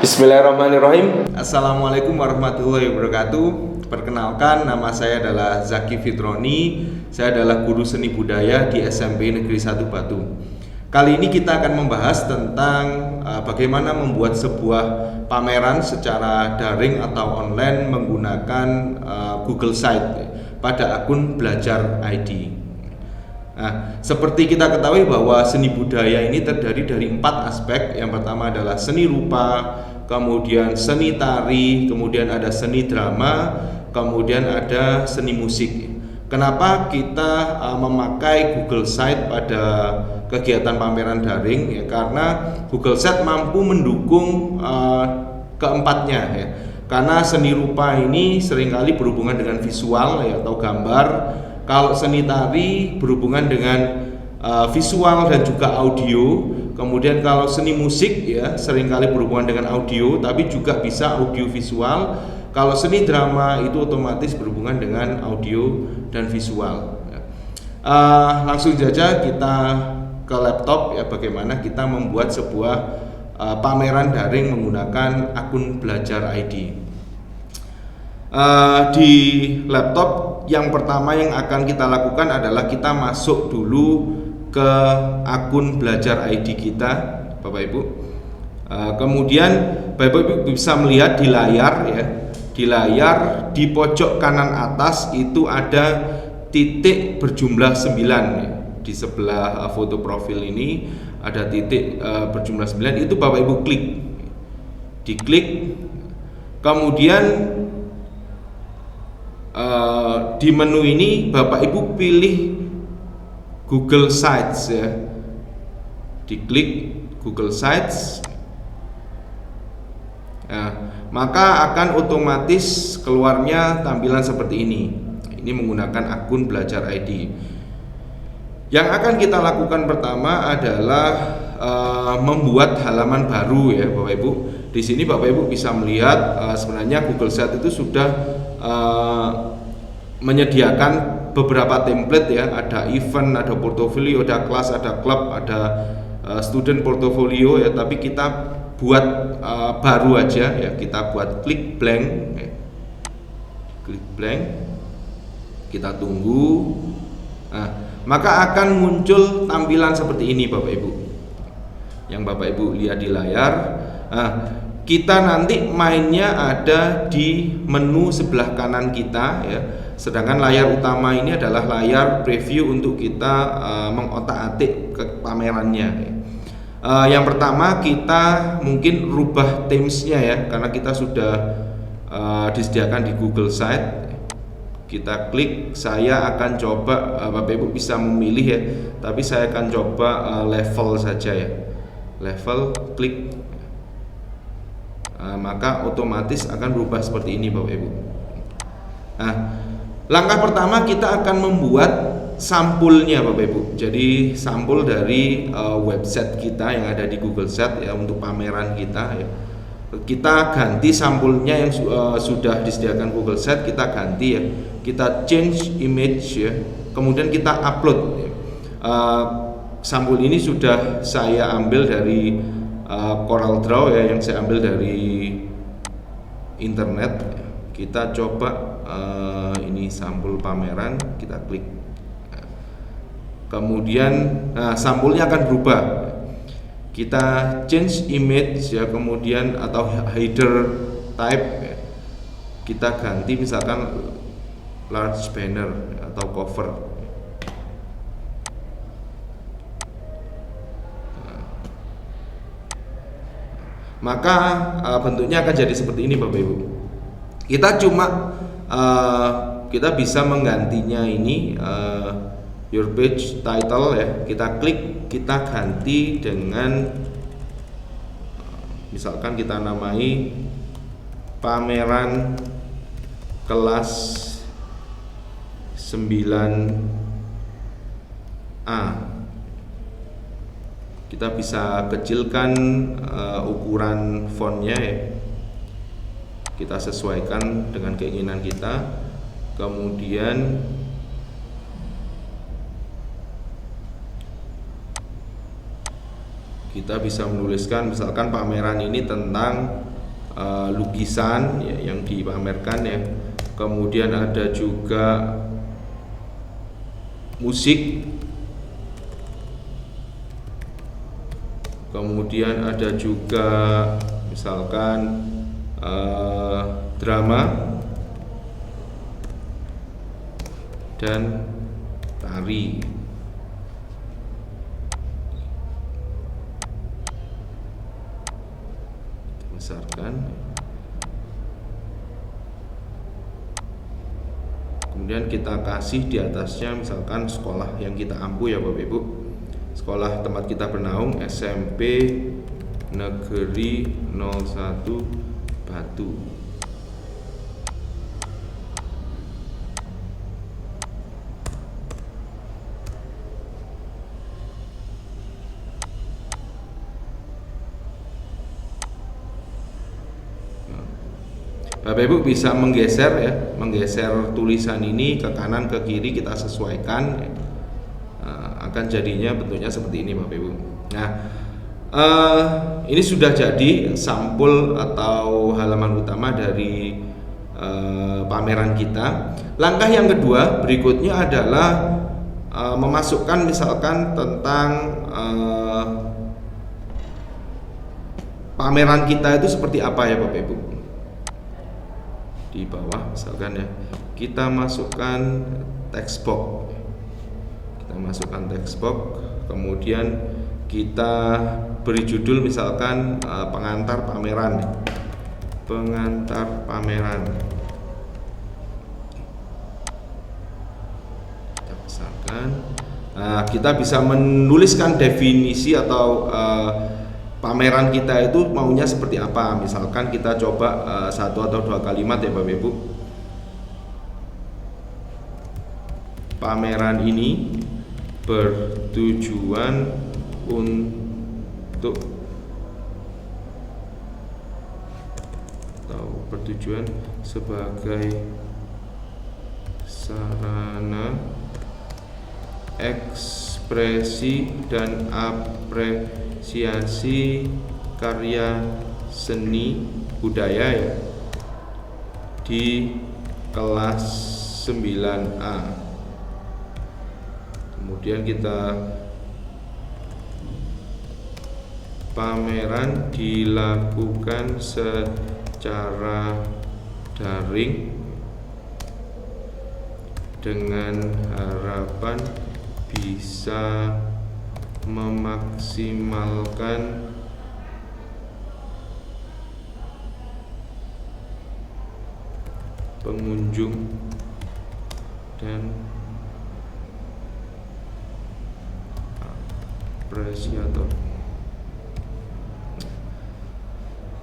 Bismillahirrahmanirrahim. Assalamualaikum warahmatullahi wabarakatuh. Perkenalkan, nama saya adalah Zaki Fitroni. Saya adalah guru seni budaya di SMP Negeri 1 Batu. Kali ini kita akan membahas tentang bagaimana membuat sebuah pameran secara daring atau online menggunakan Google Site pada akun Belajar ID. Nah, seperti kita ketahui bahwa seni budaya ini terdiri dari 4 aspek. Yang pertama adalah seni rupa, kemudian seni tari, kemudian ada seni drama, kemudian ada seni musik. Kenapa kita memakai Google Site pada kegiatan pameran daring? Ya, karena Google Site mampu mendukung keempatnya ya. Karena seni rupa ini seringkali berhubungan dengan visual ya, atau gambar. Kalau seni tari berhubungan dengan visual dan juga audio. Kemudian kalau seni musik ya seringkali berhubungan dengan audio, tapi juga bisa audio visual. Kalau seni drama itu otomatis berhubungan dengan audio dan visual. Langsung saja kita ke laptop ya, bagaimana kita membuat sebuah pameran daring menggunakan akun Belajar ID. Di laptop yang pertama yang akan kita lakukan adalah kita masuk dulu ke akun Belajar ID kita, Bapak Ibu. Kemudian Bapak Ibu bisa melihat di layar ya. Di layar di pojok kanan atas itu ada titik berjumlah 9 ya. Di sebelah foto profil ini ada titik berjumlah 9, itu Bapak Ibu klik. Diklik. Kemudian di menu ini Bapak Ibu pilih Google Sites ya. Diklik Google Sites. Nah, maka akan otomatis keluarnya tampilan seperti ini. Ini menggunakan akun Belajar ID. Yang akan kita lakukan pertama adalah membuat halaman baru ya, Bapak Ibu. Di sini Bapak Ibu bisa melihat sebenarnya Google Sites itu sudah menyediakan beberapa template ya, ada event, ada portofolio, ada kelas, ada klub, ada student portfolio ya, tapi kita buat baru aja ya, kita buat klik blank ya. Klik blank, kita tunggu. Nah, maka akan muncul tampilan seperti ini Bapak Ibu, yang Bapak Ibu lihat di layar. Nah, kita nanti mainnya ada di menu sebelah kanan kita ya. Sedangkan layar utama ini adalah layar preview untuk kita mengotak-atik ke pamerannya ya. Yang pertama kita mungkin rubah themesnya ya, karena kita sudah disediakan di Google Site. Kita klik, saya akan coba, Bapak Ibu bisa memilih ya, tapi saya akan coba level saja ya. Level, klik. Maka otomatis akan berubah seperti ini Bapak Ibu. Nah, langkah pertama kita akan membuat sampulnya Bapak Ibu. Jadi sampul dari website kita yang ada di Google Site ya, untuk pameran kita ya. Kita ganti sampulnya yang sudah disediakan Google Site, kita ganti ya. Kita change image ya. Kemudian kita upload ya. Sampul ini sudah saya ambil dari Corel Draw ya, yang saya ambil dari internet. Kita coba ini sampul pameran, kita klik. Kemudian sampulnya akan berubah. Kita change image ya, kemudian atau header type ya. Kita ganti misalkan large banner atau cover. Maka bentuknya akan jadi seperti ini Bapak Ibu. Kita cuma kita bisa menggantinya ini your page title ya. Kita klik, kita ganti dengan misalkan kita namai pameran kelas 9A. Kita bisa kecilkan ukuran fontnya ya. Kita sesuaikan dengan keinginan kita. Kemudian kita bisa menuliskan misalkan pameran ini tentang lukisan ya, yang dipamerkan ya. Kemudian ada juga musik, kemudian ada juga misalkan drama dan tari. Besarkan. Kemudian kita kasih di atasnya misalkan sekolah yang kita ampu ya Bapak Ibu. Sekolah tempat kita bernaung SMP Negeri 01 Batu. Bapak Ibu bisa menggeser ya, menggeser tulisan ini ke kanan ke kiri, kita sesuaikan ya. Akan jadinya bentuknya seperti ini Bapak Ibu. Nah, ini sudah jadi sampul atau halaman utama dari pameran kita. Langkah yang kedua berikutnya adalah memasukkan misalkan tentang pameran kita itu seperti apa ya Bapak Ibu. Di bawah misalkan ya, kita masukkan text box. Kita masukkan text box, kemudian kita beri judul misalkan pengantar pameran. Pengantar pameran. Kita besarkan. Nah, kita bisa menuliskan definisi atau pameran kita itu maunya seperti apa. Misalkan kita coba satu atau dua kalimat ya Bapak Ibu. Pameran ini bertujuan untuk atau bertujuan sebagai sarana ekspresi dan apresiasi karya seni budaya ya, di kelas 9A. Kemudian kita pameran dilakukan secara daring dengan harapan bisa memaksimalkan pengunjung dan apresiator.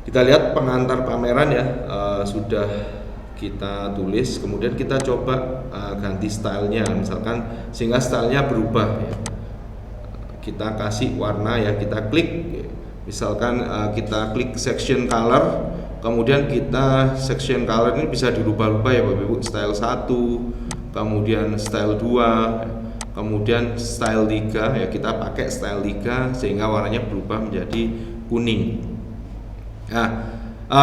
Kita lihat pengantar pameran ya, sudah kita tulis, kemudian kita coba ganti stylenya misalkan sehingga stylenya berubah ya. Kita kasih warna ya, kita klik misalkan kita klik section color, kemudian kita section color ini bisa dirubah-rubah ya Bapak Ibu, style 1, kemudian style 2, kemudian style 3 ya, kita pakai style 3 sehingga warnanya berubah menjadi kuning. Nah,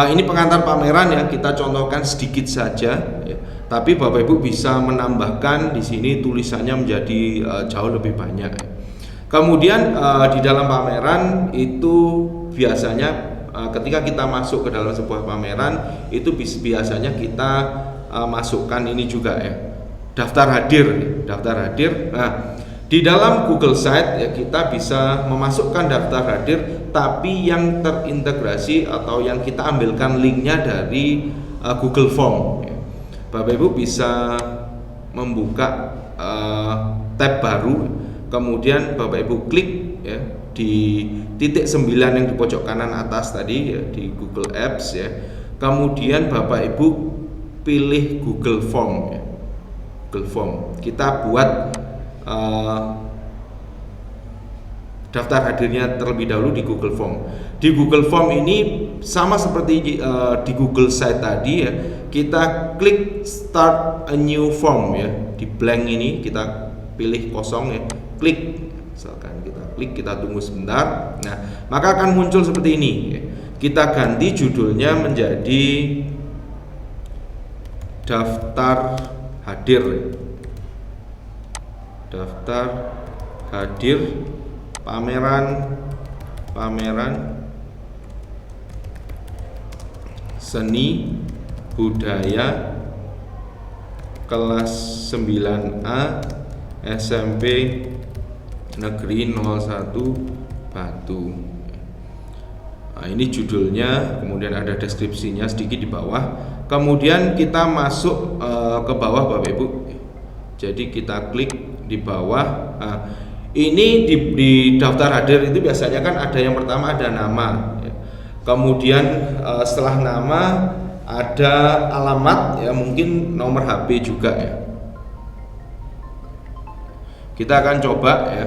ini pengantar pameran ya, kita contohkan sedikit saja ya. Tapi Bapak Ibu bisa menambahkan di sini tulisannya menjadi jauh lebih banyak ya. Kemudian di dalam pameran itu biasanya ketika kita masuk ke dalam sebuah pameran itu biasanya kita masukkan ini juga ya, daftar hadir. Nah, di dalam Google Site ya, kita bisa memasukkan daftar hadir, tapi yang terintegrasi atau yang kita ambilkan linknya dari Google Form ya. Bapak Ibu bisa membuka tab baru, kemudian Bapak Ibu klik ya di titik 9 yang di pojok kanan atas tadi ya, di Google Apps ya. Kemudian Bapak Ibu pilih Google Form ya. Google Form. Kita buat daftar hadirnya terlebih dahulu di Google Form. Di Google Form ini sama seperti di Google Site tadi ya, kita klik Start a New Form ya. Di blank ini kita pilih kosong ya, klik. Misalkan kita klik, kita tunggu sebentar. Nah, maka akan muncul seperti ini ya. kita ganti judulnya menjadi daftar hadir. Daftar hadir pameran seni budaya kelas 9A SMP Negeri 01 Batu. Nah, ini judulnya, kemudian ada deskripsinya sedikit di bawah. Kemudian kita masuk ke bawah Bapak Ibu. Jadi kita klik di bawah. Nah, ini di daftar hadir itu biasanya kan ada yang pertama ada nama. Kemudian setelah nama ada alamat, ya mungkin nomor HP juga ya. Kita akan coba ya.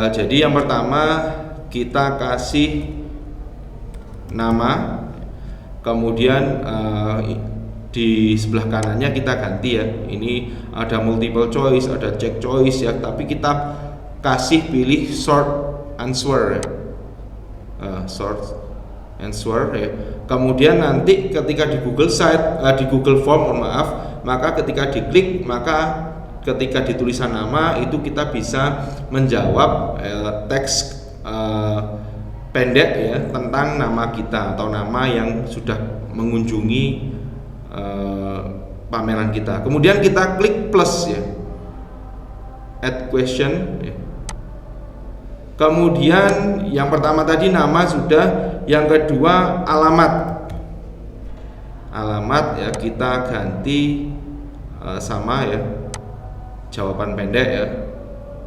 Jadi yang pertama kita kasih nama, kemudian di sebelah kanannya kita ganti ya. Ini ada multiple choice, ada check choice ya, tapi kita kasih pilih short answer ya. Short answer ya. Kemudian nanti ketika di Google Site, di Google Form, mohon maaf, maka ketika diklik, maka ketika di tulisan nama itu kita bisa menjawab teks pendek ya tentang nama kita atau nama yang sudah mengunjungi pameran kita. Kemudian kita klik plus ya, add question ya. Kemudian yang pertama tadi nama sudah, yang kedua alamat ya kita ganti sama ya, jawaban pendek ya,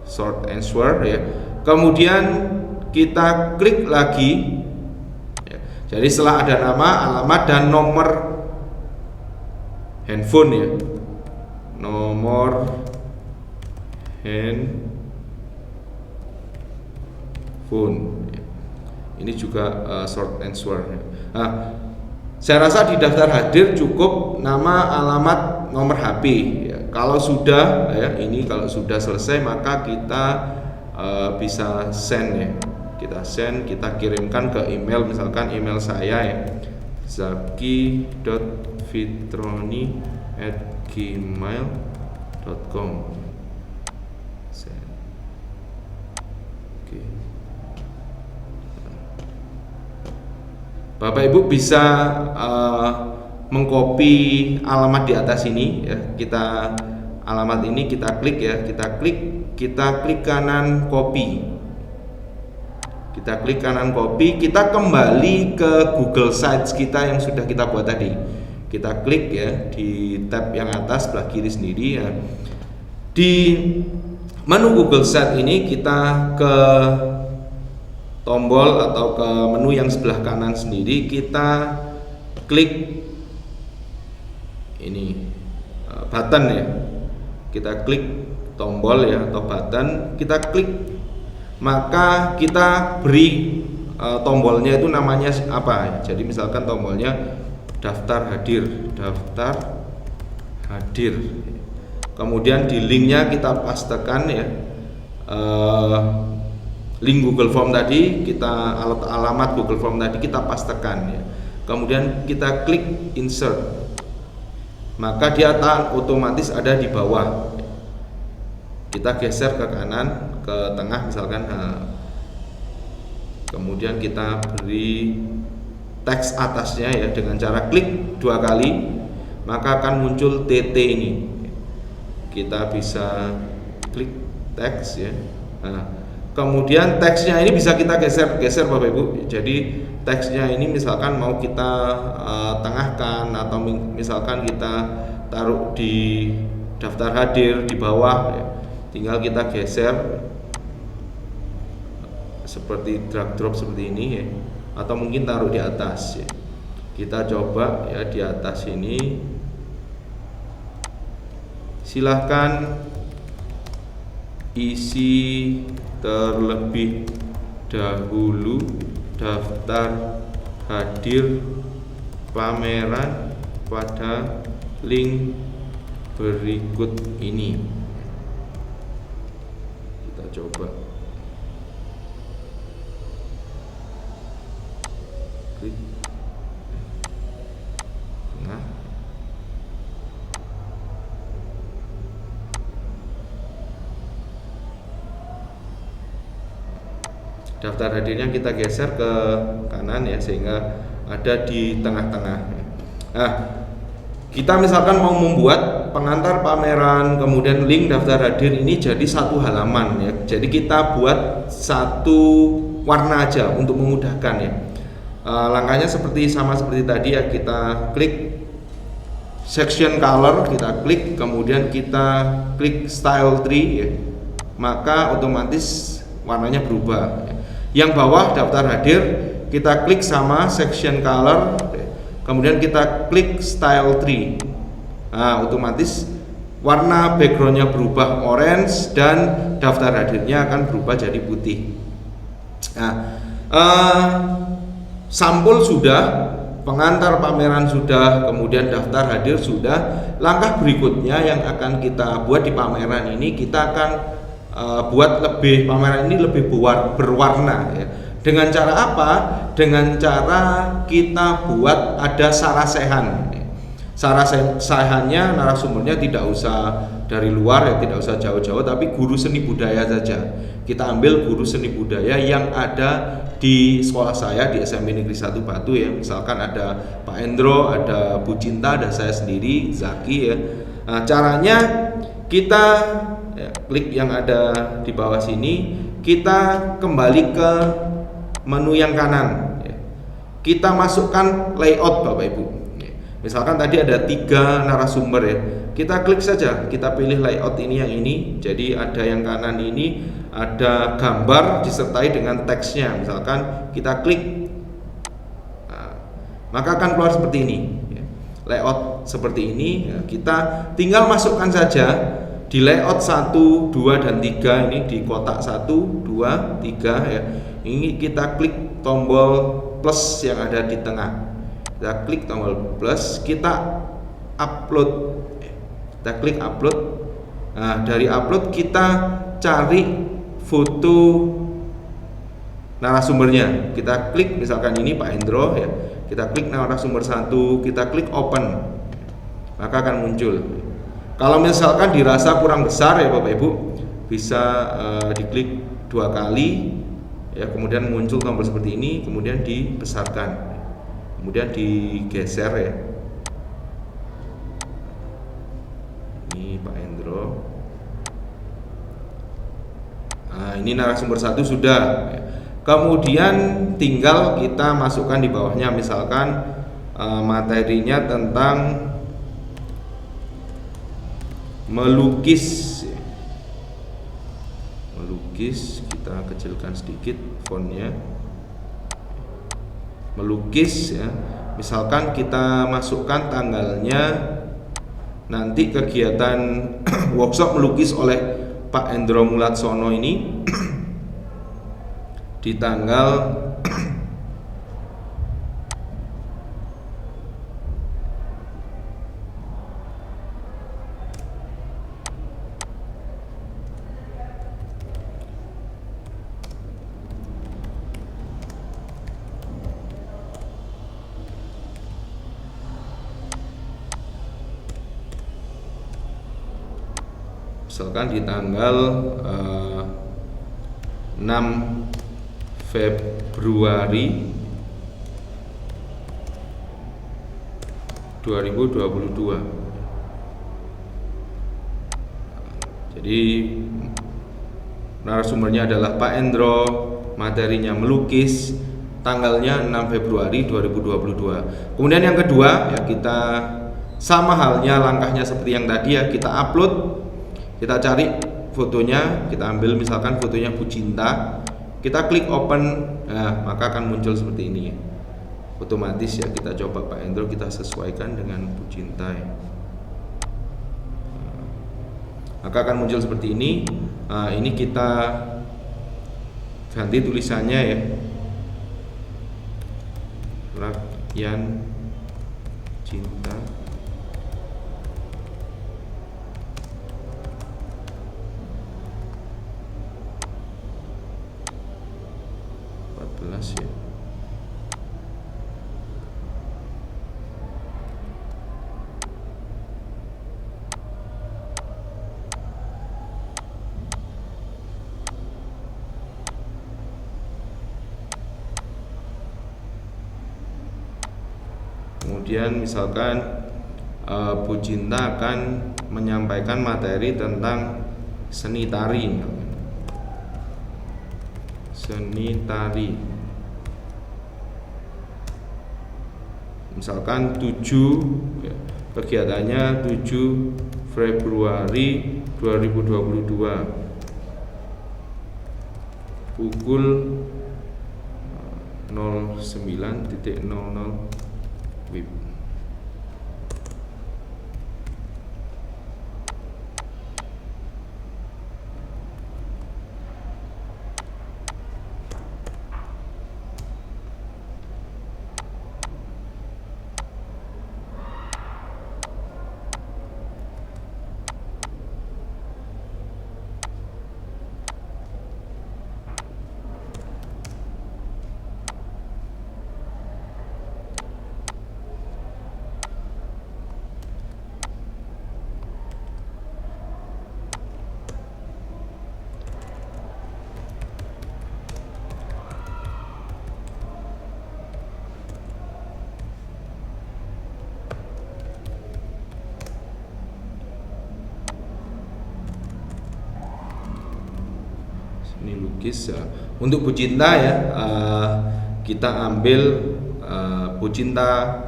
short answer ya. Kemudian kita klik lagi ya. Jadi setelah ada nama, alamat, dan nomor handphone ya, nomor handphone ya. Ini juga short answer ya. Nah, saya rasa di daftar hadir cukup nama, alamat, nomor HP ya. Kalau sudah ya, ini kalau sudah selesai maka kita bisa send ya. Kita send, kita kirimkan ke email, misalkan email saya ya, zaki.fitroni@gmail.com. Oke. Bapak Ibu bisa mengcopy alamat di atas ini ya. Kita alamat ini kita klik ya, kita klik kanan copy. Kita klik kanan copy, kita kembali ke Google Sites kita yang sudah kita buat tadi. Kita klik ya di tab yang atas sebelah kiri sendiri ya. Di menu Google Sites ini kita ke tombol atau ke menu yang sebelah kanan sendiri, kita klik ini button ya. Kita klik tombol ya atau button, kita klik, maka kita beri tombolnya itu namanya apa. Jadi misalkan tombolnya daftar hadir. Kemudian di linknya kita pastekan ya, link Google Form tadi, kita alamat Google Form tadi kita pastekan ya. Kemudian kita klik insert, maka dia akan otomatis ada di bawah. Kita geser ke kanan, ke tengah misalkan. Kemudian kita beri teks atasnya ya dengan cara klik 2 kali, maka akan muncul TT ini. Kita bisa klik teks ya. Kemudian teksnya ini bisa kita geser Bapak Ibu. Jadi teksnya ini misalkan mau kita tengahkan atau misalkan kita taruh di daftar hadir di bawah ya. Tinggal kita geser seperti drag drop seperti ini ya, atau mungkin taruh di atas ya. Kita coba ya di atas ini. Silahkan isi terlebih dahulu daftar hadir pameran pada link berikut ini. Kita coba. daftar hadirnya kita geser ke kanan ya, sehingga ada di tengah-tengah. Nah, kita misalkan mau membuat pengantar pameran, kemudian link daftar hadir ini jadi satu halaman ya. Jadi kita buat satu warna aja untuk memudahkan ya. Langkahnya sama seperti tadi ya, kita klik section color, kita klik, kemudian kita klik style tree ya. Maka otomatis warnanya berubah ya. Yang bawah daftar hadir kita klik sama section color, kemudian kita klik style tree. Nah, otomatis warna backgroundnya berubah orange dan daftar hadirnya akan berubah jadi putih. Nah, sampul sudah, pengantar pameran sudah, kemudian daftar hadir sudah. Langkah berikutnya yang akan kita buat di pameran ini, kita akan buat pameran ini lebih berwarna ya. Dengan cara apa? Dengan cara kita buat ada sarasehan. Sarasehannya narasumbernya tidak usah dari luar ya, tidak usah jauh-jauh, tapi guru seni budaya saja. Kita ambil guru seni budaya yang ada di sekolah saya di SMP Negeri 1 Batu ya. Misalkan ada Pak Endro, ada Bu Cinta, ada saya sendiri, Zaki ya. Nah, caranya kita ya, klik yang ada di bawah sini, kita kembali ke menu yang kanan ya. Kita masukkan layout Bapak Ibu ya. Misalkan tadi ada 3 narasumber ya, kita klik saja, kita pilih layout ini yang ini. Jadi ada yang kanan ini ada gambar disertai dengan teksnya, misalkan kita klik, nah, maka akan keluar seperti ini ya. Layout seperti ini ya, kita tinggal masukkan saja di layout 1, 2, dan 3 ini di kotak 1, 2, 3 ya. Ini kita klik tombol plus yang ada di tengah. Kita klik tombol plus, kita upload. Kita klik upload. Nah, dari upload kita cari foto narasumbernya. Kita klik misalkan ini Pak Endro ya. Kita klik narasumber 1, kita klik open. Maka akan muncul. Kalau misalkan dirasa kurang besar ya Bapak Ibu, bisa diklik 2 kali ya, kemudian muncul tombol seperti ini, kemudian dibesarkan, kemudian digeser ya. Ini Pak Endro. Nah, ini narasumber 1 sudah ya. Kemudian tinggal kita masukkan di bawahnya, misalkan materinya tentang melukis. Kita kecilkan sedikit fontnya. Melukis ya. Misalkan kita masukkan tanggalnya, nanti kegiatan workshop melukis oleh Pak Endro Mulatsono ini di tanggal misalkan di tanggal 6 Februari 2022. Jadi narasumbernya adalah Pak Endro, materinya melukis, tanggalnya 6 Februari 2022. Kemudian yang kedua ya, kita sama halnya langkahnya seperti yang tadi ya, kita upload. Kita cari fotonya, kita ambil misalkan fotonya Bu Cinta, kita klik open, nah maka akan muncul seperti ini. Otomatis ya, kita coba Pak Endro, kita sesuaikan dengan Bu Cinta ya. Maka akan muncul seperti ini. Nah, ini kita ganti tulisannya ya, Rakyan Cinta. Ya. Kemudian misalkan Bu Cinta akan menyampaikan materi tentang seni tari, misalkan 7 ya, kegiatannya 7 Februari 2022 pukul 09.00 WIB. Ini lukis ya. Untuk Bu Cinta ya, kita ambil Bu Cinta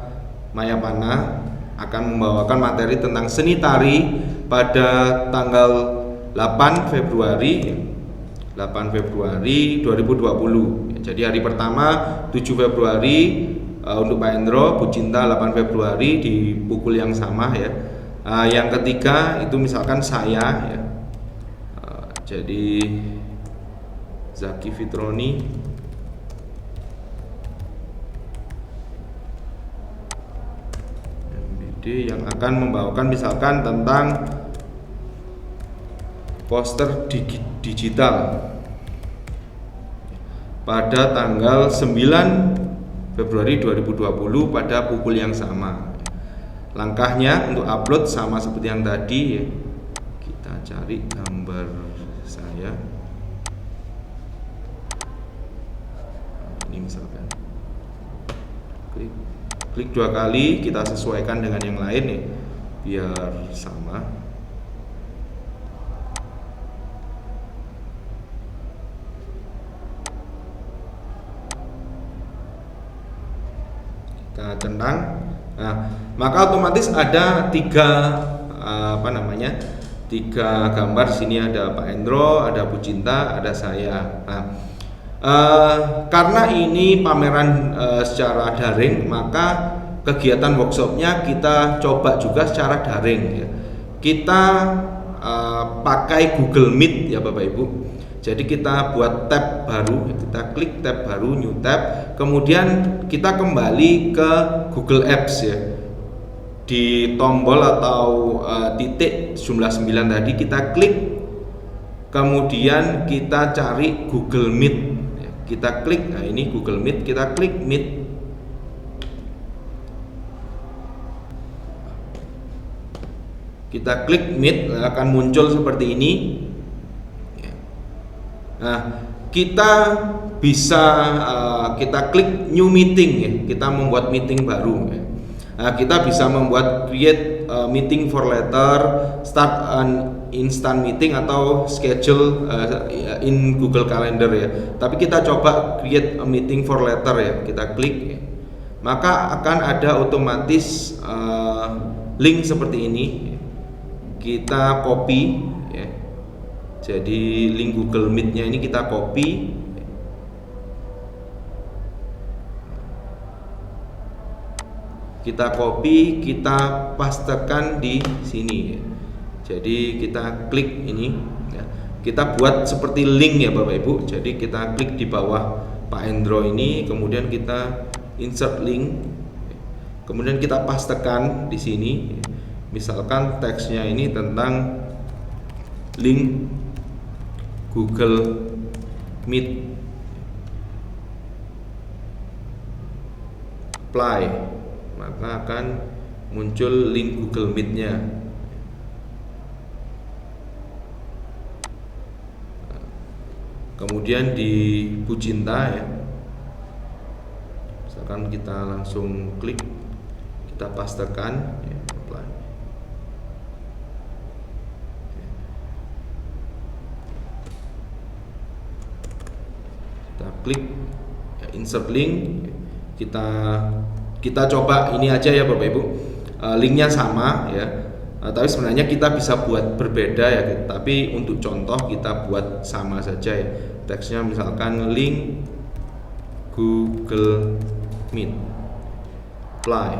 Mayapana akan membawakan materi tentang seni tari pada tanggal 8 Februari 2020. Jadi hari pertama 7 Februari untuk Pak Endro, Bu Cinta 8 Februari di pukul yang sama ya. Yang ketiga itu misalkan saya ya. Jadi Zaki Fitroni MBD yang akan membawakan misalkan tentang poster digital pada tanggal 9 Februari 2020 pada pukul yang sama. Langkahnya untuk upload sama seperti yang tadi ya. Kita cari gambar saya. Ini misalkan klik 2 kali, kita sesuaikan dengan yang lain ya biar sama. Kita centang. Nah, maka otomatis ada tiga gambar. Sini ada Pak Endro, ada Bu Cinta, ada saya. Nah, karena ini pameran secara daring, maka kegiatan workshopnya kita coba juga secara daring ya. Kita pakai Google Meet ya Bapak Ibu. Jadi kita buat tab baru, kita klik tab baru, new tab, kemudian kita kembali ke Google Apps ya. Di tombol atau titik jumlah 9 tadi kita klik, kemudian kita cari Google Meet. Kita klik, nah ini Google Meet, kita klik Meet. Kita klik Meet, akan muncul seperti ini. Nah, kita bisa kita klik New Meeting ya, kita membuat meeting baru ya. Nah, kita bisa membuat create meeting for later, start an instant meeting atau schedule in Google Calendar ya. Tapi kita coba create a meeting for later ya. Kita klik ya. Maka akan ada otomatis link seperti ini. Kita copy ya. Jadi link Google Meet-nya ini kita copy. Kita copy, kita pastekan di sini ya. Jadi kita klik ini ya. Kita buat seperti link ya Bapak Ibu. Jadi kita klik di bawah Pak Endro ini, kemudian kita insert link. Kemudian kita pastekan di sini. Misalkan teksnya ini tentang link Google Meet. Apply. Maka akan muncul link Google Meet-nya. Kemudian di Bu Cinta ya, misalkan kita langsung klik, kita pastekan ya, apply. Kita klik ya, insert link, kita coba ini aja ya Bapak Ibu, linknya sama ya, tapi sebenarnya kita bisa buat berbeda ya, tapi untuk contoh kita buat sama saja ya. Teksnya misalkan link Google Meet, apply.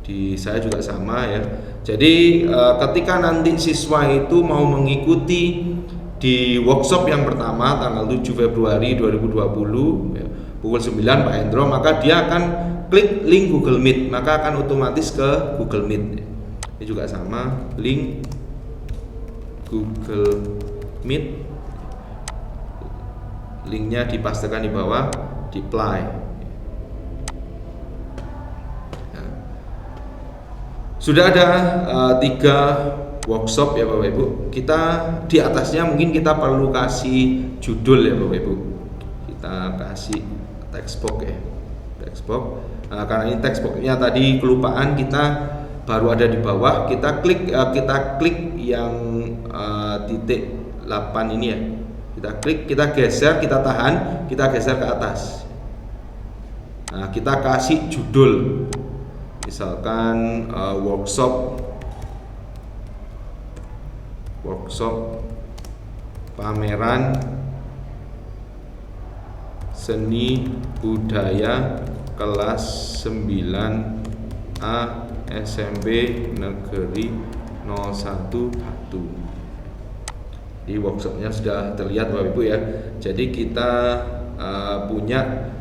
Di saya juga sama ya. Jadi ketika nanti siswa itu mau mengikuti di workshop yang pertama tanggal 7 Februari 2020 ya, pukul 9 Pak Hendro, maka dia akan klik link Google Meet, maka akan otomatis ke Google Meet. Ini juga sama, link Google Meet, linknya dipastekan di bawah, di apply. Nah, sudah ada 3 workshop ya Bapak Ibu. Kita di atasnya mungkin kita perlu kasih judul ya Bapak Ibu. Kita kasih text box ya, text box. Karena ini text boxnya tadi kelupaan, kita baru ada di bawah. Kita klik yang titik 8 ini ya. Kita klik, kita geser, kita tahan, kita geser ke atas. Nah, kita kasih judul, misalkan workshop pameran seni budaya kelas 9A SMP Negeri 01 Batu. Di workshopnya sudah terlihat Bapak Ibu ya. Jadi kita punya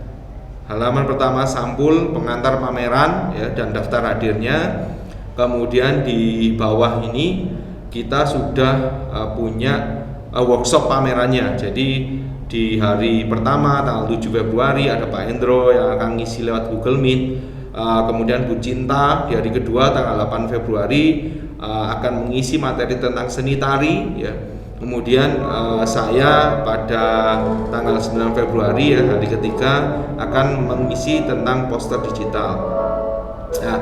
halaman pertama sampul pengantar pameran ya, dan daftar hadirnya. Kemudian di bawah ini kita sudah punya workshop pamerannya. Jadi di hari pertama tanggal 7 Februari ada Pak Hendro yang akan ngisi lewat Google Meet. Kemudian Bu Cinta di hari kedua tanggal 8 Februari akan mengisi materi tentang seni tari ya. Kemudian saya pada tanggal 9 Februari ya, hari ketiga, akan mengisi tentang poster digital. Nah,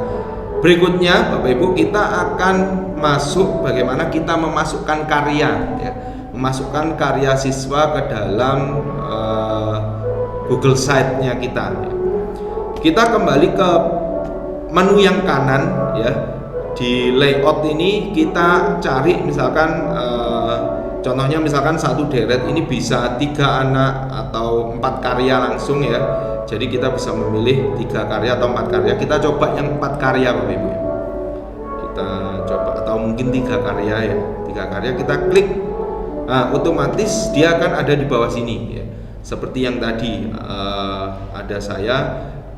berikutnya Bapak Ibu, kita akan masuk bagaimana kita memasukkan karya ya, memasukkan karya siswa ke dalam Google Site-nya kita. Kita kembali ke menu yang kanan ya. Di layout ini kita cari misalkan contohnya misalkan satu deret ini bisa 3 anak atau 4 karya langsung ya. Jadi kita bisa memilih 3 karya atau 4 karya. Kita coba yang 4 karya Bapak Ibu ya. Kita coba, atau mungkin 3 karya ya. 3 karya kita klik. Nah, otomatis dia akan ada di bawah sini ya. Seperti yang tadi ada saya,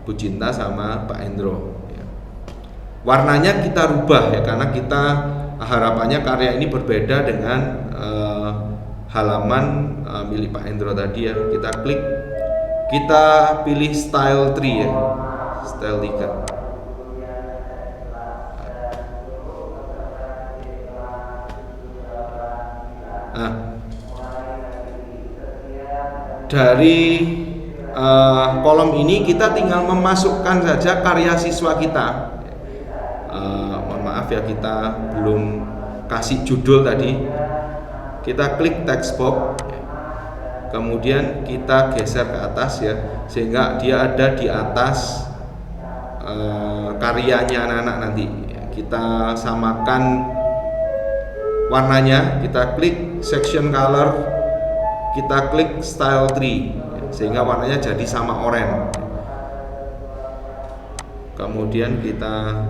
Bu Cinta sama Pak Hendro ya. Warnanya kita rubah ya, karena kita harapannya karya ini berbeda dengan halaman milik Pak Hendro tadi ya. Kita klik, kita pilih style 3 ya, style 3. Nah, dari kolom ini kita tinggal memasukkan saja karya siswa kita. Mohon maaf ya, kita belum kasih judul tadi. Kita klik text box, kemudian kita geser ke atas ya, sehingga dia ada di atas karyanya anak-anak nanti. Kita samakan warnanya, kita klik section color, kita klik style 3 sehingga warnanya jadi sama oranye. Kemudian kita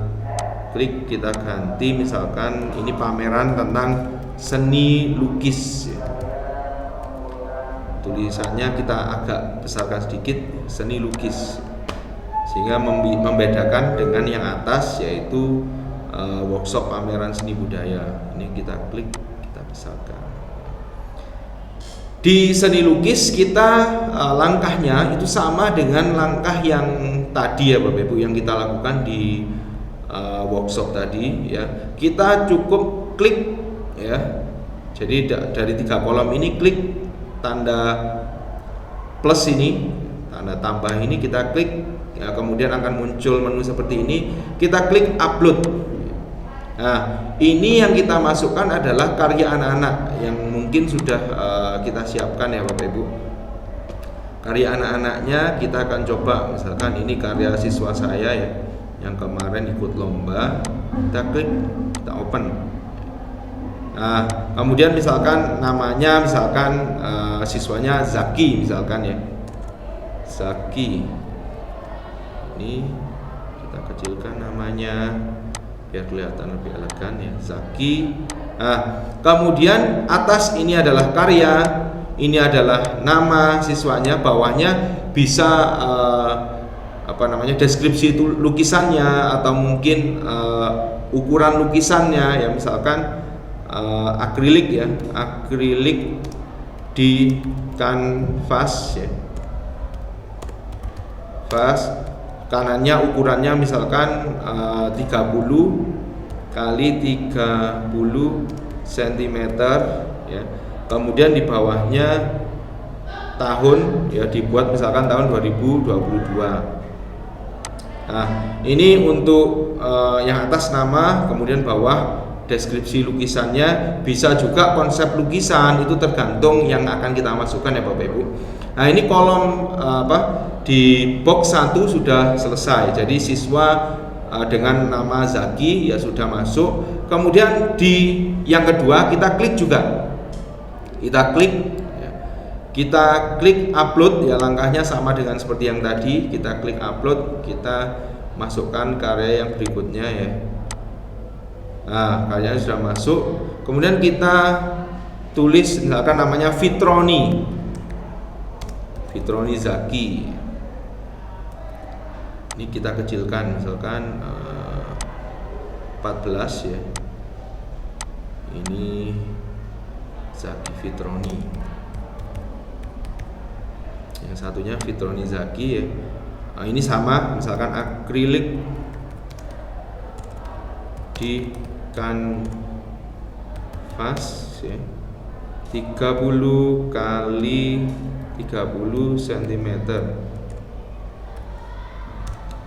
klik, kita ganti misalkan ini pameran tentang seni lukis. Tulisannya kita agak besarkan sedikit, seni lukis, sehingga membedakan dengan yang atas yaitu workshop pameran seni budaya. Ini kita klik, kita besarkan. Di seni lukis kita langkahnya itu sama dengan langkah yang tadi ya Bapak Ibu, yang kita lakukan di workshop tadi ya. Kita cukup klik ya. Jadi dari 3 kolom ini klik tanda plus ini, tanda tambah ini kita klik, ya, kemudian akan muncul menu seperti ini. Kita klik upload. Nah, ini yang kita masukkan adalah karya anak-anak yang mungkin sudah kita siapkan ya Bapak Ibu. Karya anak-anaknya kita akan coba, misalkan ini karya siswa saya ya, yang kemarin ikut lomba. Kita klik, kita open. Nah, kemudian misalkan namanya, misalkan siswanya Zaki misalkan ya, Zaki. Ini kita kecilkan namanya biar kelihatan lebih elegan ya, Zaki. Nah, kemudian atas ini adalah karya, ini adalah nama siswanya, bawahnya bisa deskripsi itu lukisannya atau mungkin ukuran lukisannya ya, misalkan akrilik ya, akrilik di kanvas ya, vas kanannya ukurannya misalkan 30 kali 30 cm ya, kemudian di bawahnya tahun ya, dibuat misalkan tahun 2022. Nah, ini untuk yang atas nama, kemudian bawah deskripsi lukisannya, bisa juga konsep lukisan, itu tergantung yang akan kita masukkan ya Bapak Ibu. Nah, ini kolom di box 1 sudah selesai. Jadi siswa dengan nama Zaki ya sudah masuk. Kemudian di yang kedua kita klik juga. Kita klik upload ya, langkahnya sama dengan seperti yang tadi. Kita klik upload, kita masukkan karya yang berikutnya ya. Nah, karyanya sudah masuk. Kemudian kita tulis misalkan namanya Fitroni Zaki. Ini kita kecilkan misalkan 14 ya. Ini Zaki Fitroni. Yang satunya Fitroni Zaki ya. Nah, ini sama, misalkan akrilik di kanvas ya, 30 kali 30 cm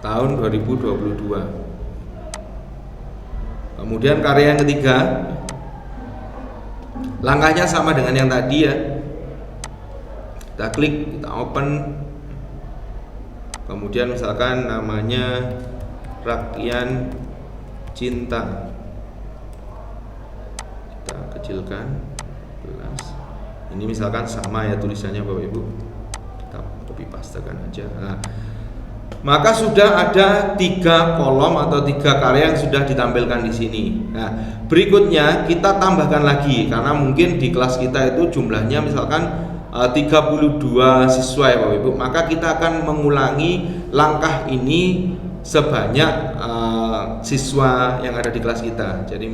tahun 2022. Kemudian karya yang ketiga, langkahnya sama dengan yang tadi ya. Kita klik, kita open. Kemudian misalkan namanya Rakyan Cinta, kita kecilkan 11. Ini misalkan sama ya tulisannya Bapak Ibu, kita copy pastekan aja. Nah, maka sudah ada 3 kolom atau 3 karya yang sudah ditampilkan di sini. Nah, berikutnya kita tambahkan lagi, karena mungkin di kelas kita itu jumlahnya misalkan 32 siswa ya Bapak Ibu, maka kita akan mengulangi langkah ini sebanyak siswa yang ada di kelas kita. Jadi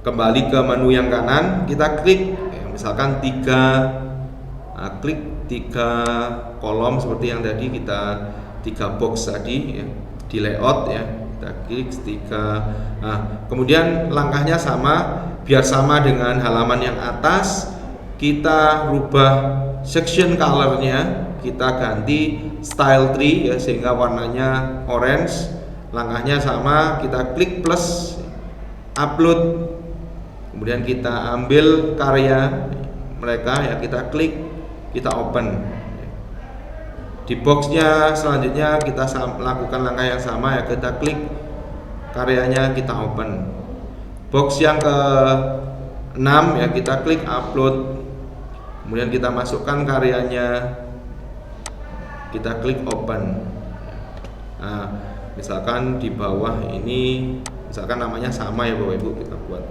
kembali ke menu yang kanan, kita klik ya, misalkan 3 klik 3 kolom seperti yang tadi, kita 3 box tadi ya, di layout ya, kita klik 3. Nah, kemudian langkahnya sama, biar sama dengan halaman yang atas, kita rubah section colornya, kita ganti style tree ya, sehingga warnanya orange. Langkahnya sama, kita klik plus, upload, kemudian kita ambil karya mereka ya, kita klik, kita open. Di boxnya selanjutnya kita lakukan langkah yang sama ya, kita klik karyanya, kita open. Box yang ke-6 ya, kita klik upload, kemudian kita masukkan karyanya, kita klik open. Nah, misalkan di bawah ini misalkan namanya sama ya Bapak Ibu, kita buat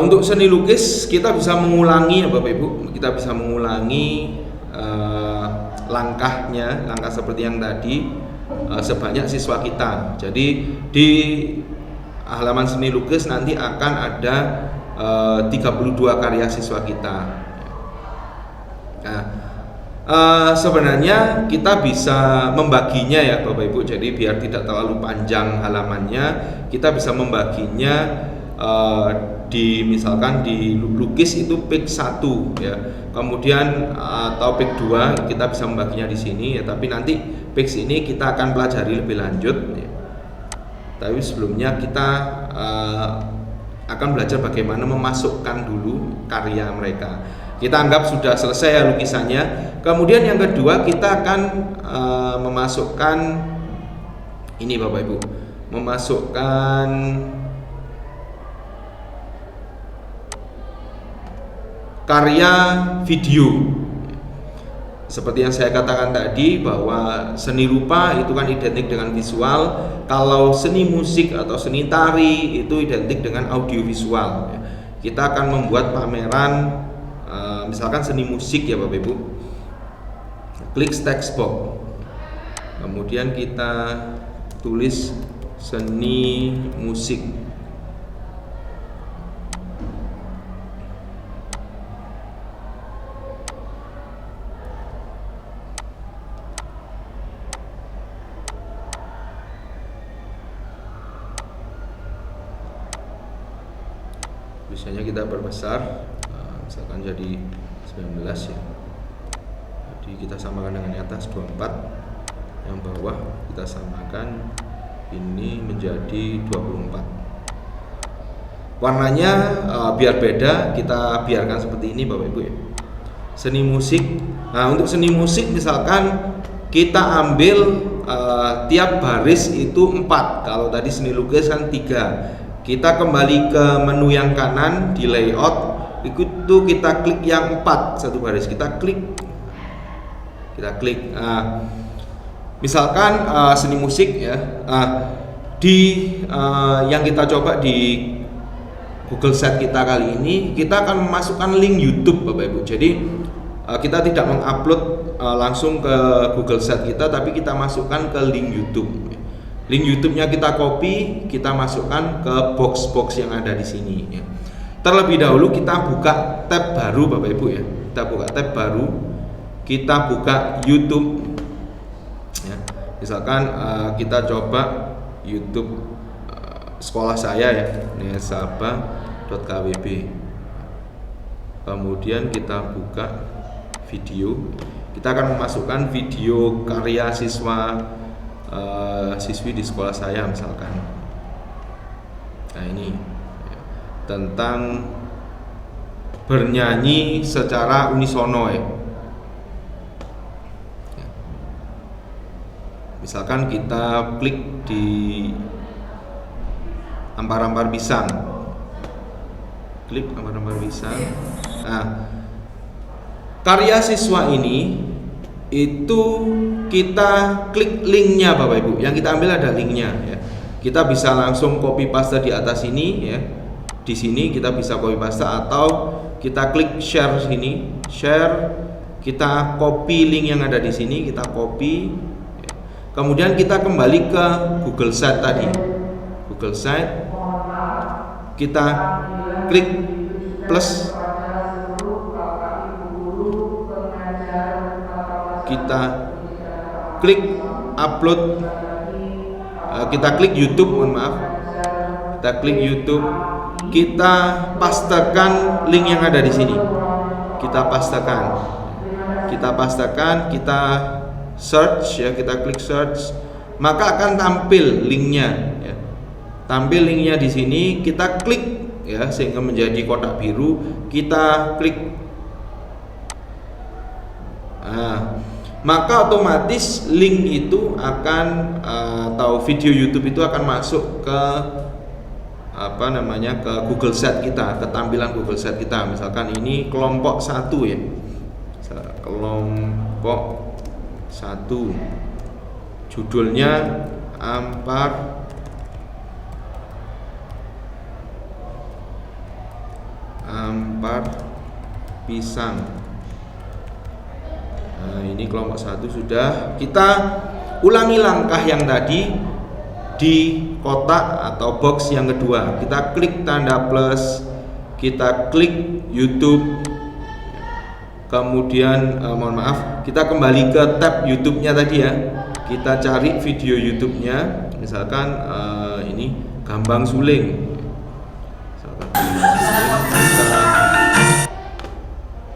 untuk seni lukis kita bisa mengulangi ya Bapak Ibu, kita bisa mengulangi langkah seperti yang tadi. sebanyak siswa kita. Jadi di halaman seni lukis nanti akan ada 32 karya siswa kita. Nah, sebenarnya kita bisa membaginya ya Bapak Ibu. Jadi biar tidak terlalu panjang halamannya, kita bisa membaginya misalkan di lukis itu page 1 ya. Kemudian atau page 2 kita bisa membaginya di sini ya, tapi nanti page ini kita akan pelajari lebih lanjut ya. Tapi sebelumnya kita akan belajar bagaimana memasukkan dulu karya mereka. Kita anggap sudah selesai ya lukisannya. Kemudian yang kedua kita akan memasukkan ini Bapak Ibu, memasukkan karya video. Seperti yang saya katakan tadi bahwa seni rupa itu kan identik dengan visual. Kalau seni musik atau seni tari itu identik dengan audiovisual. Kita akan membuat pameran misalkan seni musik ya Bapak Ibu. Klik text box. Kemudian kita tulis seni musik. Biasanya kita perbesar, misalkan jadi 19 ya. Jadi kita samakan dengan yang atas 24, yang bawah kita samakan ini menjadi 24. Warnanya biar beda, kita biarkan seperti ini Bapak Ibu ya. Seni musik. Nah, untuk seni musik misalkan kita ambil tiap baris itu 4. Kalau tadi seni lukis kan 3. Kita kembali ke menu yang kanan di layout, itu kita klik yang 4 satu baris, kita klik. Misalkan seni musik ya, yang kita coba di Google Sheet kita kali ini, kita akan memasukkan link YouTube Bapak Ibu. Jadi kita tidak mengupload langsung ke Google Sheet kita, tapi kita masukkan ke link YouTube. Link YouTube-nya kita copy, kita masukkan ke box-box yang ada di sini ya. Terlebih dahulu kita buka tab baru Bapak Ibu ya. Kita buka tab baru, kita buka YouTube ya. Misalkan kita coba YouTube sekolah saya ya, nesaba.kwb. Kemudian kita buka video. Kita akan memasukkan video karya siswi di sekolah saya misalkan. Nah ini ya, tentang bernyanyi secara unisono ya. Misalkan kita klik di ampar-ampar pisang, klik ampar-ampar pisang. Nah, karya siswa ini itu kita klik linknya Bapak Ibu. Yang kita ambil ada linknya ya. Kita bisa langsung copy paste di atas ini ya. Di sini kita bisa copy paste atau kita klik share sini, share, kita copy link yang ada di sini, kita copy ya. Kemudian kita kembali ke Google Sheet tadi. Google Sheet, kita klik plus, kita klik upload, kita klik YouTube, mohon maaf, kita klik YouTube, kita pastekan link yang ada di sini, kita pastekan, kita search ya, kita klik search, maka akan tampil linknya ya. Tampil linknya di sini, kita klik ya sehingga menjadi kotak biru, kita klik. Maka otomatis link itu akan atau video YouTube itu akan masuk ke ke Google Sheet kita, ke tampilan Google Sheet kita. Misalkan ini kelompok 1 ya, kelompok 1, judulnya ampar pisang. Nah, ini kelompok 1 sudah. Kita ulangi langkah yang tadi di kotak atau box yang kedua. Kita klik tanda plus, kita klik YouTube, kemudian kita kembali ke tab YouTube-nya tadi ya. Kita cari video YouTube-nya, misalkan ini Gambang Suling. Misalkan kita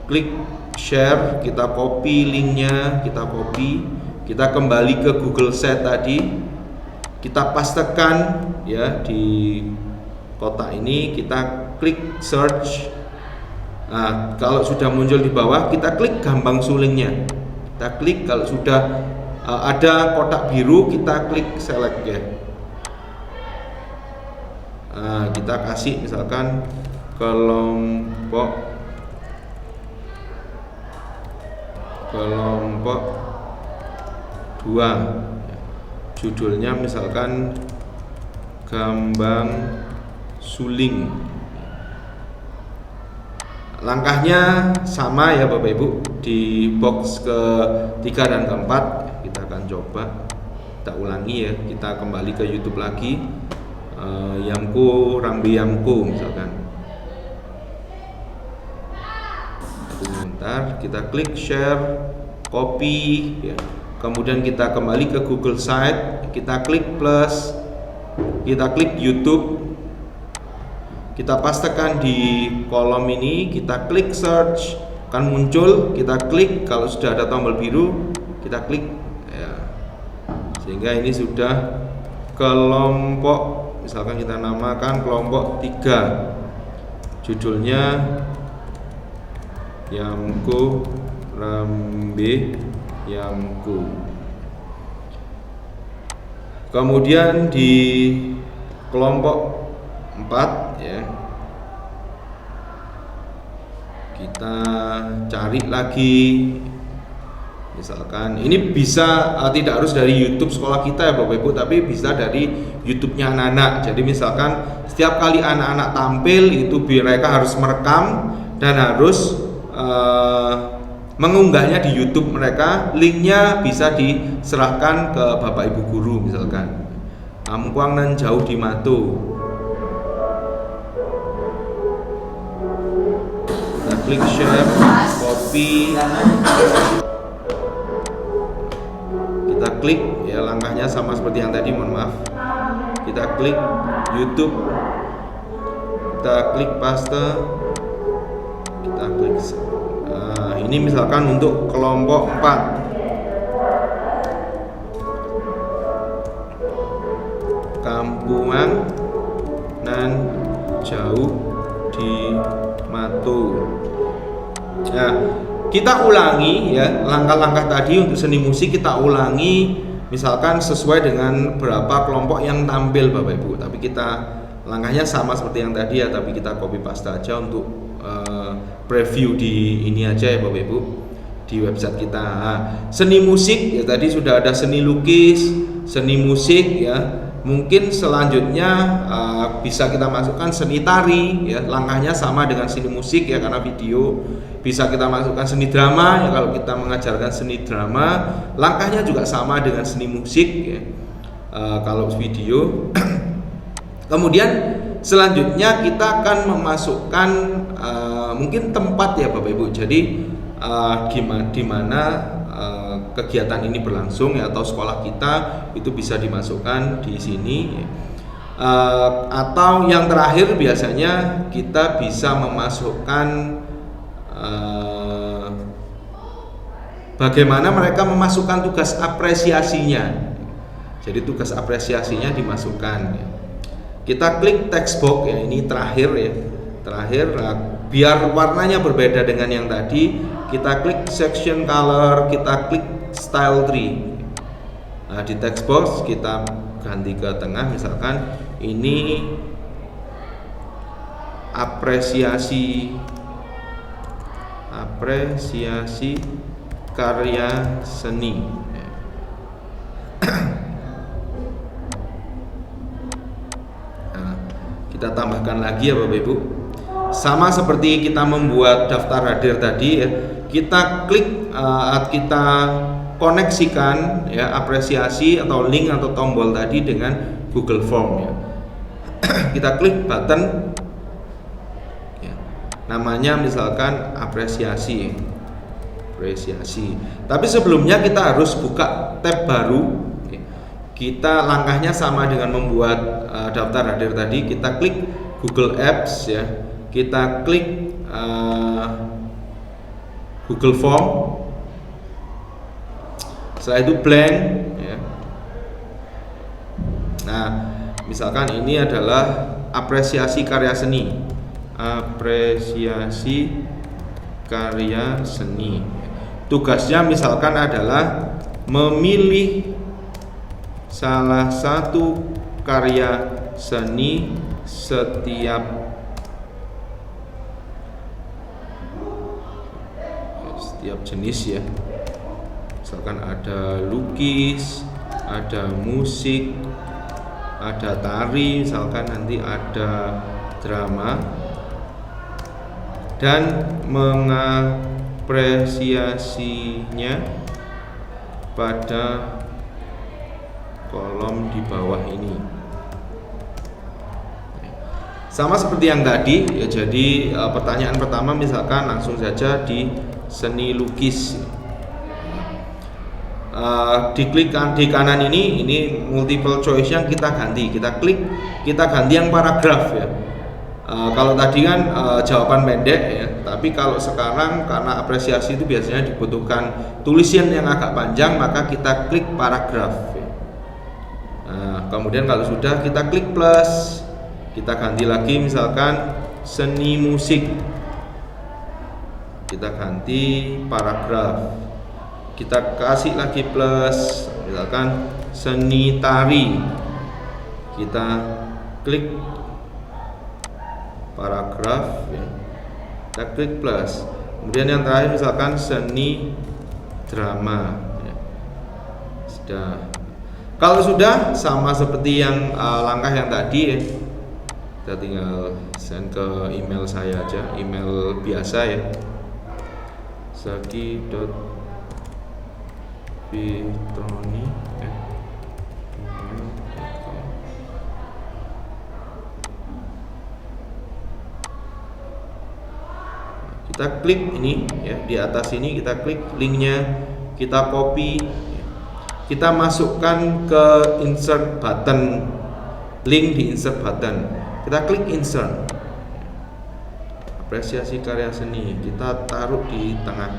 klik share, kita copy linknya, kita kembali ke Google Sheet tadi, kita pastekan ya di kotak ini, kita klik search. Nah, kalau sudah muncul di bawah, kita klik Gambang Sulingnya. Kita klik, kalau sudah ada kotak biru, kita klik select ya. Nah, kita kasih misalkan kelompok 2, judulnya misalkan Gambang Suling. Langkahnya sama ya Bapak Ibu, di box ke-3 dan ke-4 kita akan coba, kita ulangi ya. Kita kembali ke YouTube lagi, Yamko Rambi Yamko misalkan. Sebentar, kita klik share, copy ya. Kemudian kita kembali ke Google Site, kita klik plus, kita klik YouTube, kita pastekan di kolom ini, kita klik search, akan muncul, kita klik, kalau sudah ada tombol biru kita klik ya. Sehingga ini sudah kelompok, misalkan kita namakan kelompok 3, judulnya Yamko Rambe Yamko. Kemudian di kelompok 4 ya, kita cari lagi, misalkan ini bisa tidak harus dari YouTube sekolah kita ya Bapak Ibu, tapi bisa dari YouTube-nya anak-anak. Jadi misalkan setiap kali anak-anak tampil itu mereka harus merekam dan harus mengunggahnya di YouTube mereka. Linknya bisa diserahkan ke Bapak Ibu guru, misalkan Amkuang nan jauh di Mato. Kita klik share, copy, kita klik ya, langkahnya sama seperti yang tadi, mohon maaf. Kita klik YouTube, kita klik paste, kita klik. Nah, ini misalkan untuk kelompok 4, Kampungan nan jauh di Mato. Nah, kita ulangi ya langkah-langkah tadi untuk seni musik, kita ulangi misalkan sesuai dengan berapa kelompok yang tampil Bapak Ibu. Tapi kita langkahnya sama seperti yang tadi ya, tapi kita copy paste aja untuk preview di ini aja ya Bapak Ibu, di website kita. Nah, seni musik ya tadi sudah ada seni lukis, seni musik ya. Mungkin selanjutnya bisa kita masukkan seni tari ya, langkahnya sama dengan seni musik ya karena video. Bisa kita masukkan seni drama ya, kalau kita mengajarkan seni drama langkahnya juga sama dengan seni musik ya, kalau video. Kemudian selanjutnya kita akan memasukkan mungkin tempat ya Bapak Ibu. Jadi di mana kegiatan ini berlangsung ya, atau sekolah kita itu bisa dimasukkan di sini ya. Atau yang terakhir biasanya kita bisa memasukkan bagaimana mereka memasukkan tugas apresiasinya. Jadi tugas apresiasinya dimasukkan ya. Kita klik text box ya, ini terakhir ya, terakhir. Biar warnanya berbeda dengan yang tadi, kita klik section color, kita klik style tree. Nah, di text box kita ganti ke tengah, misalkan ini apresiasi karya seni. Nah, kita tambahkan lagi ya Bapak Ibu. Sama seperti kita membuat daftar hadir tadi ya, kita klik, kita koneksikan ya apresiasi atau link atau tombol tadi dengan Google Form ya. Kita klik button ya, namanya misalkan apresiasi. Tapi sebelumnya kita harus buka tab baru. Kita langkahnya sama dengan membuat daftar hadir tadi. Kita klik Google Apps ya. Kita klik Google Form. Setelah itu blank ya. Nah, misalkan ini adalah apresiasi karya seni. Apresiasi karya seni. Tugasnya misalkan adalah memilih salah satu karya seni setiap jenis ya. Misalkan ada lukis, ada musik, ada tari, misalkan nanti ada drama, dan mengapresiasinya pada kolom di bawah ini. Sama seperti yang tadi ya, jadi pertanyaan pertama misalkan langsung saja di seni lukis. Diklik di kanan ini multiple choice yang kita ganti. Kita klik, kita ganti yang paragraf ya. Kalau tadi kan jawaban pendek ya, tapi kalau sekarang karena apresiasi itu biasanya dibutuhkan tulisan yang agak panjang, maka kita klik paragraf ya. Kemudian kalau sudah kita klik plus, kita ganti lagi misalkan seni musik, kita ganti paragraf, kita kasih lagi plus, misalkan seni tari, kita klik paragraf ya. Kita klik plus. Kemudian yang terakhir misalkan seni drama ya. Sudah. Kalau sudah sama seperti yang langkah yang tadi ya, kita tinggal send ke email saya aja, email biasa ya, zaki.fitroni. Kita klik ini ya, di atas ini kita klik linknya, kita copy, kita masukkan ke insert button, link di insert button, kita klik insert, apresiasi karya seni, kita taruh di tengah.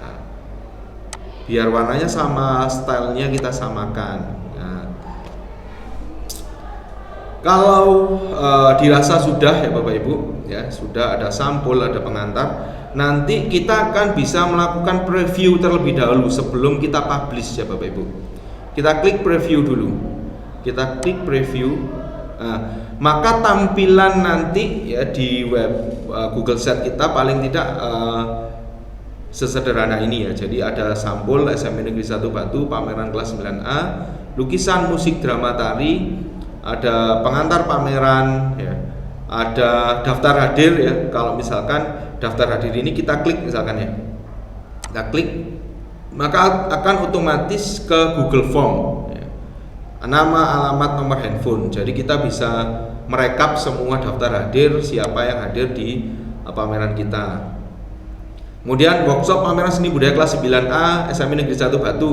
Nah, biar warnanya sama, stylenya kita samakan. Nah, kalau dirasa sudah ya Bapak Ibu ya, sudah ada sampul, ada pengantar, nanti kita akan bisa melakukan preview terlebih dahulu sebelum kita publish ya Bapak Ibu. Kita klik preview dulu, kita klik preview. Maka tampilan nanti ya di web Google Sheet kita paling tidak sesederhana ini ya. Jadi ada sampul SMP Negeri 1 Batu pameran kelas 9A, lukisan, musik, drama, tari, ada pengantar pameran ya, ada daftar hadir ya. Kalau misalkan daftar hadir ini kita klik misalkan ya, kita klik, maka akan otomatis ke Google Form ya. Nama, alamat, nomor handphone. Jadi kita bisa merekap semua daftar hadir, siapa yang hadir di pameran kita. Kemudian workshop pameran seni budaya kelas 9A SMP Negeri 1 Batu,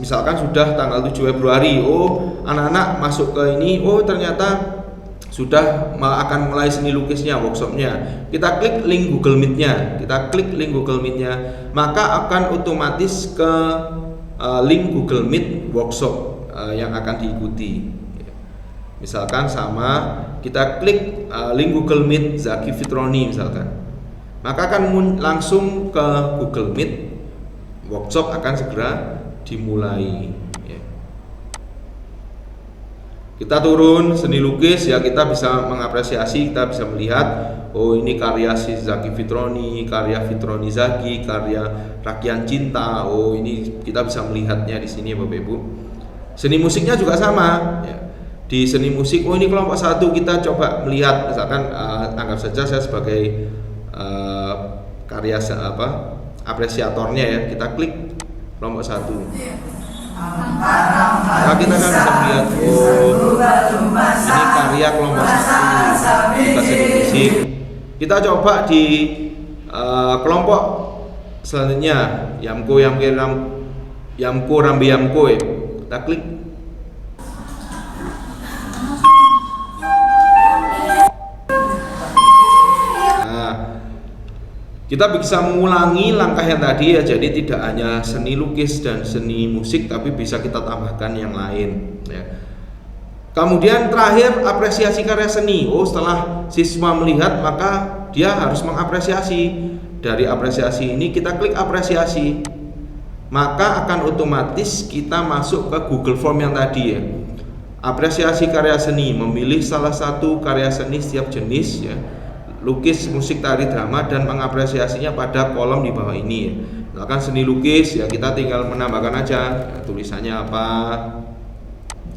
misalkan sudah tanggal 7 Februari. Oh, anak-anak masuk ke ini, oh ternyata sudah akan mulai seni lukisnya, workshopnya. Kita klik link Google Meet-nya, maka akan otomatis ke link Google Meet workshop yang akan diikuti. Misalkan sama, kita klik link Google Meet Zaki Fitroni misalkan, maka akan langsung ke Google Meet, workshop akan segera dimulai. Kita turun seni lukis ya, kita bisa mengapresiasi, kita bisa melihat, oh ini karya si Zaki Fitroni, karya Fitroni Zaki, karya Rakyat Cinta. Oh ini kita bisa melihatnya di sini Bapak Ibu. Seni musiknya juga sama ya. Di seni musik, oh ini kelompok 1, kita coba melihat, misalkan anggap saja saya sebagai karya apresiatornya ya, kita klik kelompok 1. Maka kita kan bisa melihat, oh ini karya kelompok 1 kita seni musik. Kita coba di kelompok selanjutnya, Yamko Rambi Yamko ya. Kita klik. Kita bisa mengulangi langkah yang tadi ya, jadi tidak hanya seni lukis dan seni musik, tapi bisa kita tambahkan yang lain ya. Kemudian terakhir, apresiasi karya seni. Setelah siswa melihat, maka dia harus mengapresiasi. Dari apresiasi ini kita klik apresiasi, maka akan otomatis kita masuk ke Google Form yang tadi ya. Apresiasi karya seni, memilih salah satu karya seni setiap jenis ya, lukis, musik, tari, drama, dan mengapresiasinya pada kolom di bawah ini ya. Misalkan seni lukis ya, kita tinggal menambahkan aja ya, tulisannya apa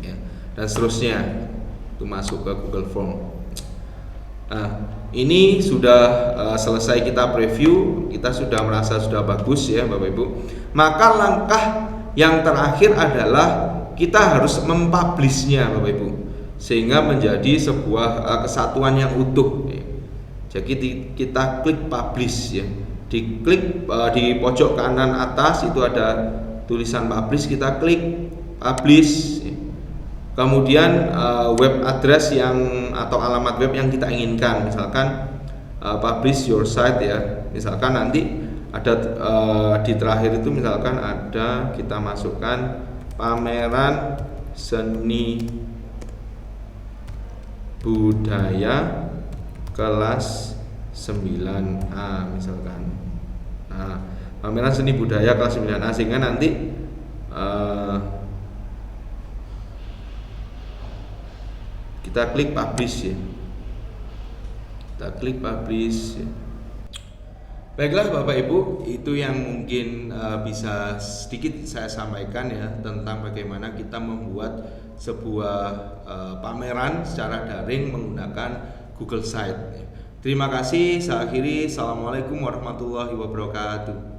ya, dan seterusnya, itu masuk ke Google Form. Nah, ini sudah selesai kita preview, kita sudah merasa sudah bagus ya Bapak Ibu. Maka langkah yang terakhir adalah kita harus mempublishnya Bapak Ibu, sehingga menjadi sebuah kesatuan yang utuh ya. Jadi kita klik publish ya, diklik di pojok kanan atas itu ada tulisan publish, kita klik publish ya. Kemudian web address yang atau alamat web yang kita inginkan, misalkan publish your site ya, misalkan nanti ada di terakhir itu misalkan ada, kita masukkan pameran seni budaya kelas 9A misalkan. Nah, pameran seni budaya kelas 9A, sehingga nanti kita klik publish ya. Kita klik publish ya. Baiklah Bapak Ibu, itu yang mungkin bisa sedikit saya sampaikan ya, tentang bagaimana kita membuat sebuah pameran secara daring menggunakan Google Site. Terima kasih, saya akhiri. Assalamualaikum warahmatullahi wabarakatuh.